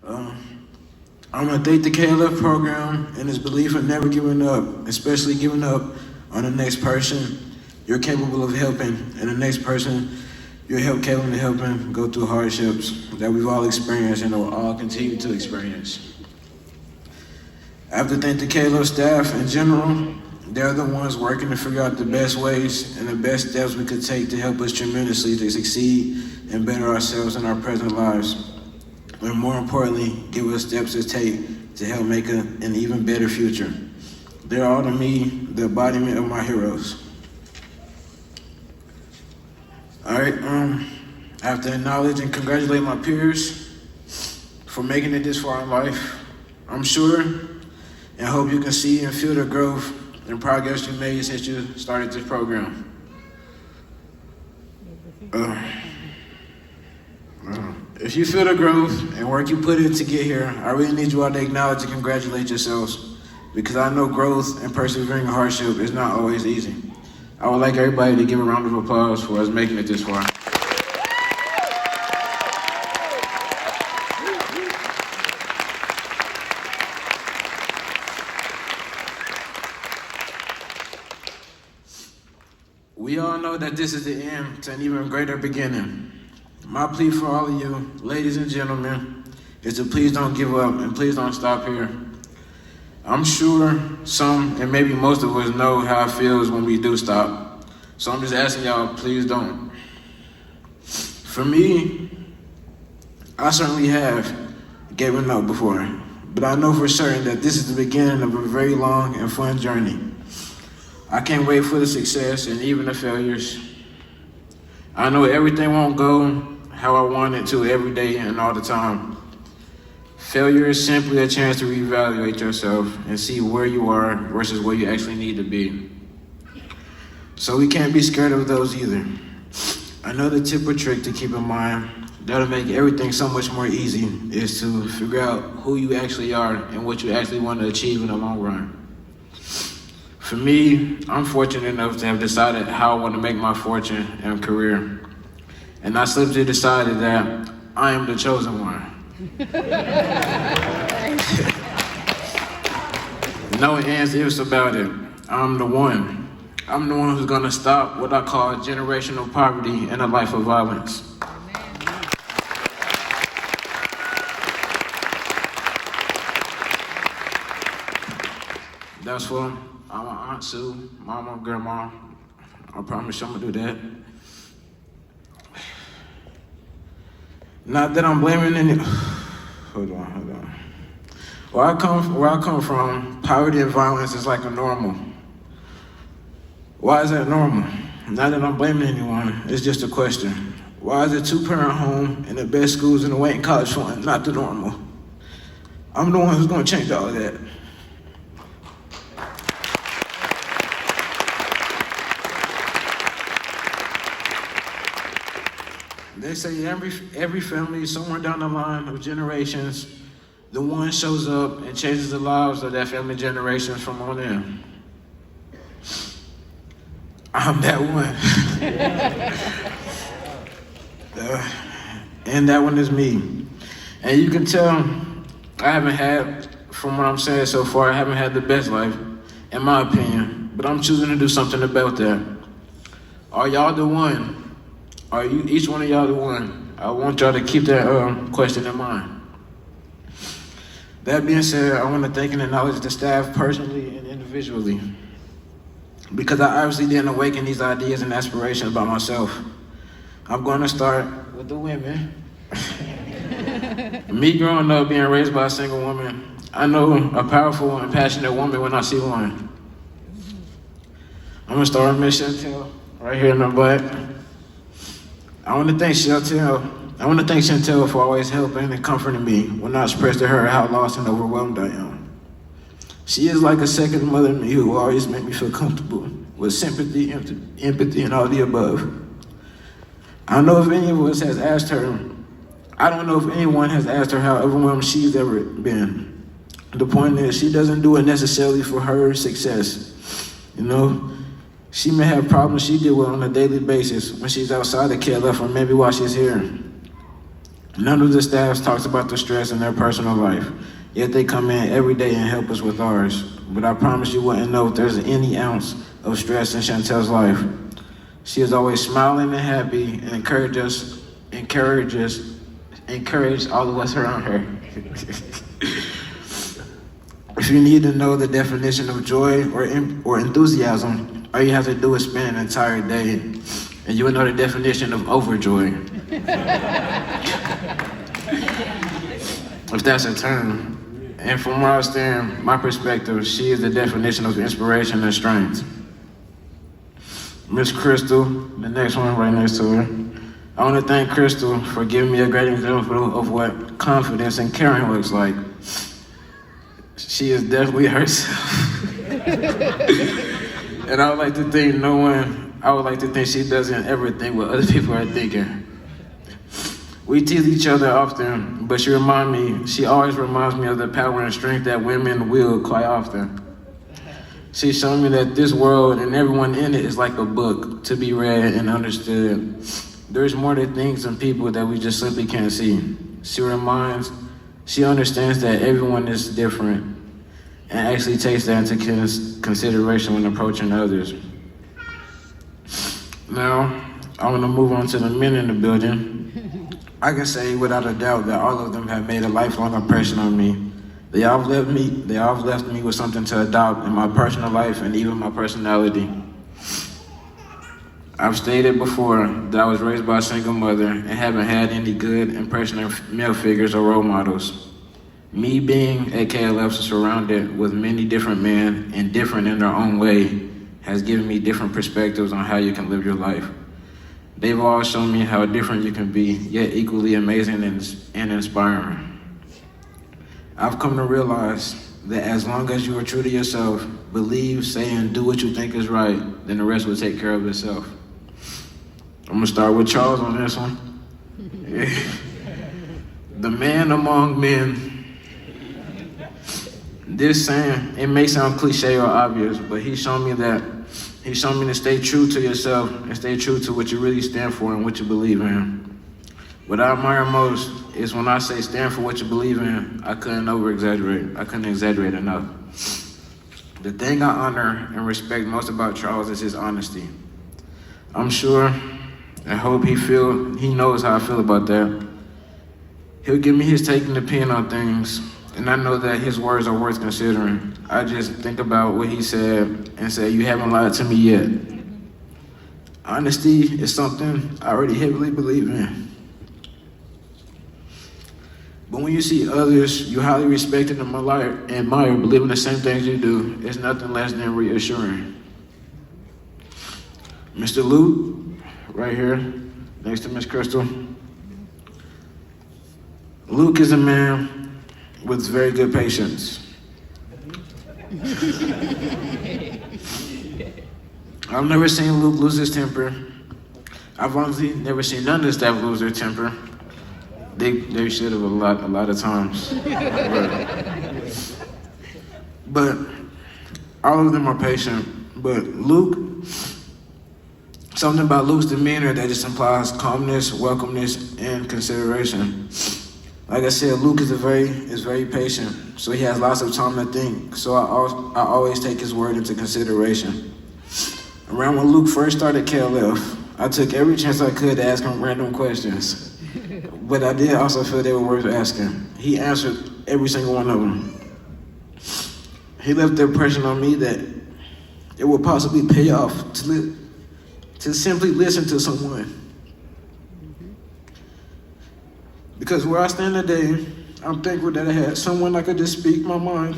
I'm gonna thank the KLF program and its belief in never giving up, especially giving up on the next person you're capable of helping, and the next person you're capable of helping go through hardships that we've all experienced and will all continue to experience. I have to thank the KLF staff in general. They're the ones working to figure out the best ways and the best steps we could take to help us tremendously to succeed and better ourselves in our present lives. And more importantly, give us steps to take to help make an even better future. They're all to me the embodiment of my heroes. All right, I have to acknowledge and congratulate my peers for making it this far in life. I'm sure and hope you can see and feel the growth and progress you made since you started this program. If you feel the growth and work you put in to get here, I really need you all to acknowledge and congratulate yourselves, because I know growth and persevering in hardship is not always easy. I would like everybody to give a round of applause for us making it this far. We all know that this is the end to an even greater beginning. My plea for all of you, ladies and gentlemen, is to please don't give up and please don't stop here. I'm sure some and maybe most of us know how it feels when we do stop. So I'm just asking y'all, please don't. For me, I certainly have given up before, but I know for certain that this is the beginning of a very long and fun journey. I can't wait for the success and even the failures. I know everything won't go how I want it to every day and all the time. Failure is simply a chance to reevaluate yourself and see where you are versus where you actually need to be. So we can't be scared of those either. Another tip or trick to keep in mind that'll make everything so much more easy is to figure out who you actually are and what you actually want to achieve in the long run. For me, I'm fortunate enough to have decided how I want to make my fortune and career. And I simply decided that I am the chosen one. No ands, ifs about it. I'm the one. I'm the one who's gonna stop what I call generational poverty and a life of violence. That's for my Aunt Sue, Mama, Grandma. I promise you I'm gonna do that. Not that I'm blaming any. Hold on. Where I come from, poverty and violence is like a normal. Why is that normal? Not that I'm blaming anyone, it's just a question. Why is a two-parent home and the best schools in the Wayne College Fund not the normal? I'm the one who's gonna change all of that. They say every family, somewhere down the line of generations, the one shows up and changes the lives of that family generations from on in. I'm that one. And that one is me. And you can tell I haven't had, from what I'm saying so far, I haven't had the best life, in my opinion, but I'm choosing to do something about that. Are y'all the one? Are you, each one of y'all the one? I want y'all to keep that question in mind. That being said, I want to thank and acknowledge the staff personally and individually, because I obviously didn't awaken these ideas and aspirations by myself. I'm going to start with the women. Me growing up being raised by a single woman, I know a powerful and passionate woman when I see one. I'm going to start with Miss Chantel, right here in the butt. I want to thank Chantel for always helping and comforting me when I express to her how lost and overwhelmed I am. She is like a second mother to me who will always make me feel comfortable with sympathy, empathy, and all the above. I don't know if anyone has asked her how overwhelmed she's ever been. The point is, she doesn't do it necessarily for her success. You know, she may have problems she deals with on a daily basis when she's outside of KLF or maybe while she's here. None of the staff talks about the stress in their personal life, yet they come in every day and help us with ours. But I promise you wouldn't know if there's any ounce of stress in Chantel's life. She is always smiling and happy and encourage all of us around her. If you need to know the definition of joy or enthusiasm, all you have to do is spend an entire day and you will know the definition of overjoy. If that's a term. And from where I stand, my perspective, she is the definition of inspiration and strength. Miss Crystal, the next one right next to her. I want to thank Crystal for giving me a great example of what confidence and caring looks like. She is definitely herself. And I would like to think she doesn't ever think what other people are thinking. We tease each other often, but she always reminds me of the power and strength that women wield quite often. She showed me that this world and everyone in it is like a book to be read and understood. There's more to things and people that we just simply can't see. She understands that everyone is different and actually takes that into consideration when approaching others. Now, I want to move on to the men in the building. I can say without a doubt that all of them have made a lifelong impression on me. They all left me with something to adopt in my personal life and even my personality. I've stated before that I was raised by a single mother and haven't had any good impressionable male figures or role models. Me being at KLF surrounded with many different men and different in their own way has given me different perspectives on how you can live your life. They've all shown me how different you can be, yet equally amazing and inspiring. I've come to realize that as long as you are true to yourself, believe, say, and do what you think is right, then the rest will take care of itself. I'm gonna start with Charles on this one. The man among men. This saying, it may sound cliche or obvious, but he showed me to stay true to yourself and stay true to what you really stand for and what you believe in. What I admire most is when I say stand for what you believe in, I couldn't over-exaggerate. I couldn't exaggerate enough. The thing I honor and respect most about Charles is his honesty. I'm sure and hope he knows how I feel about that. He'll give me his take and opinion on things, and I know that his words are worth considering. I just think about what he said and say, you haven't lied to me yet. Honesty is something I already heavily believe in. But when you see others you highly respect and admire believing the same things you do, it's nothing less than reassuring. Mr. Luke, right here, next to Miss Crystal. Luke is a man with very good patience. I've never seen Luke lose his temper. I've honestly never seen none of the staff lose their temper. They should have a lot of times. But all of them are patient. But Luke, something about Luke's demeanor that just implies calmness, welcomeness, and consideration. Like I said, Luke is very patient, so he has lots of time to think. So I always take his word into consideration. Around when Luke first started KLF, I took every chance I could to ask him random questions. But I did also feel they were worth asking. He answered every single one of them. He left the impression on me that it would possibly pay off to simply listen to someone. Because where I stand today, I'm thankful that I had someone I could just speak my mind.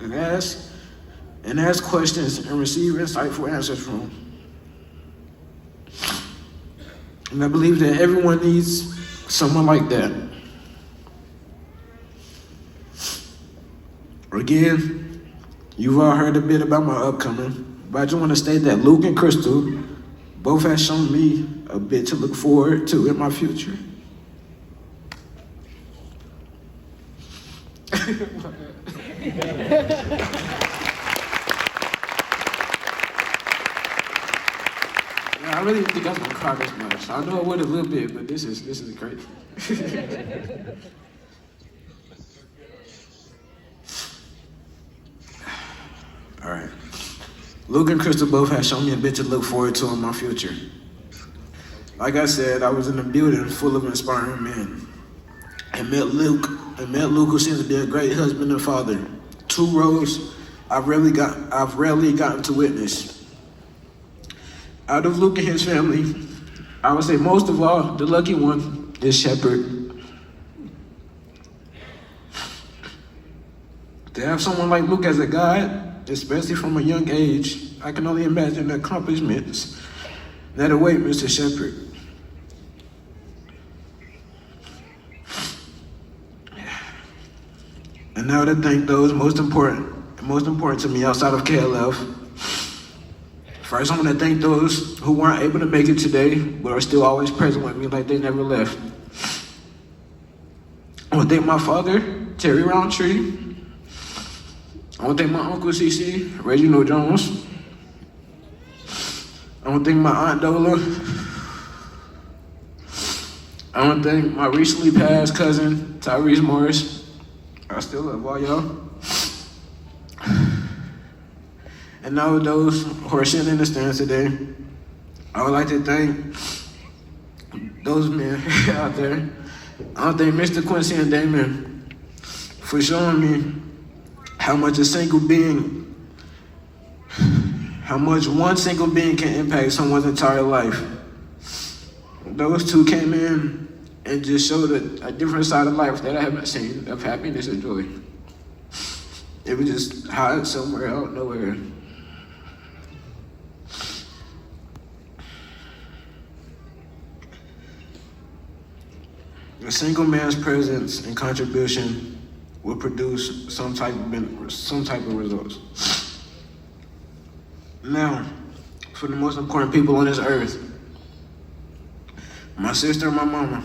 And ask questions and receive insightful answers from. And I believe that everyone needs someone like that. Again, you've all heard a bit about my upcoming, but I just want to state that Luke and Crystal both have shown me a bit to look forward to in my future. I really didn't think I was gonna cry this much. I know I would a little bit, but this is great. All right. Luke and Crystal both have shown me a bit to look forward to in my future. Like I said, I was in a building full of inspiring men. I met Luke, who seems to be a great husband and father. Two roles I've rarely gotten to witness. Out of Luke and his family, I would say most of all, the lucky one is Shepherd. To have someone like Luke as a guide, especially from a young age, I can only imagine the accomplishments that await Mr. Shepherd. And now to thank those most important to me outside of KLF. First, I want to thank those who weren't able to make it today, but are still always present with me like they never left. I want to thank my father, Terry Roundtree. I want to thank my uncle CC, Reginald Jones. I want to thank my aunt Dola. I want to thank my recently passed cousin, Tyrese Morris. I still love all y'all. And now those who are sitting in the stands today, I would like to thank those men out there. I want to thank Mr. Quincy and Damon for showing me how much one single being can impact someone's entire life. Those two came in and just showed a different side of life that I haven't seen, of happiness and joy. It was just hot somewhere out nowhere. A single man's presence and contribution will produce some type of results. Now, for the most important people on this earth, my sister and my mama,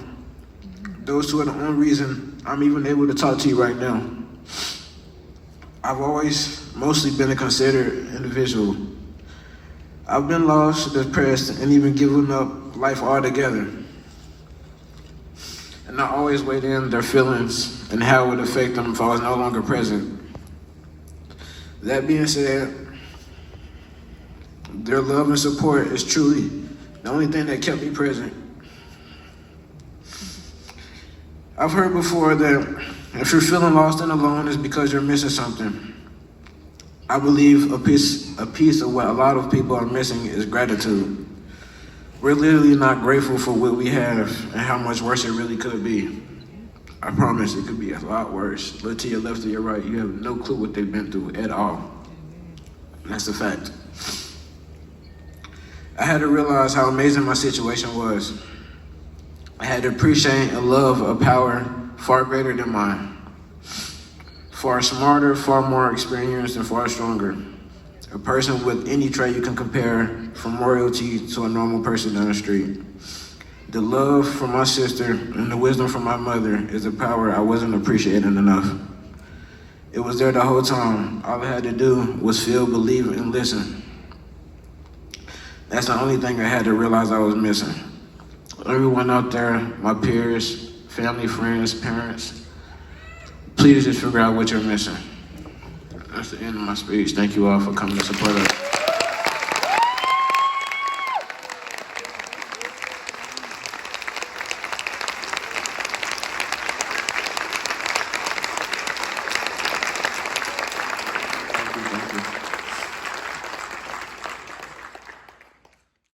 those two are the only reason I'm even able to talk to you right now. I've always mostly been a considerate individual. I've been lost, depressed, and even given up life altogether. And I always weighed in their feelings and how it would affect them if I was no longer present. That being said, their love and support is truly the only thing that kept me present. I've heard before that if you're feeling lost and alone, it's because you're missing something. I believe a piece of what a lot of people are missing is gratitude. We're literally not grateful for what we have and how much worse it really could be. I promise it could be a lot worse. Look to your left or your right, you have no clue what they've been through at all. That's a fact. I had to realize how amazing my situation was. I had to appreciate and love a power far greater than mine. Far smarter, far more experienced, and far stronger. A person with any trait you can compare, from royalty to a normal person down the street. The love from my sister and the wisdom from my mother is a power I wasn't appreciating enough. It was there the whole time. All I had to do was feel, believe, and listen. That's the only thing I had to realize I was missing. Everyone out there, my peers, family, friends, parents, please just figure out what you're missing. That's the end of my speech. Thank you all for coming to support us.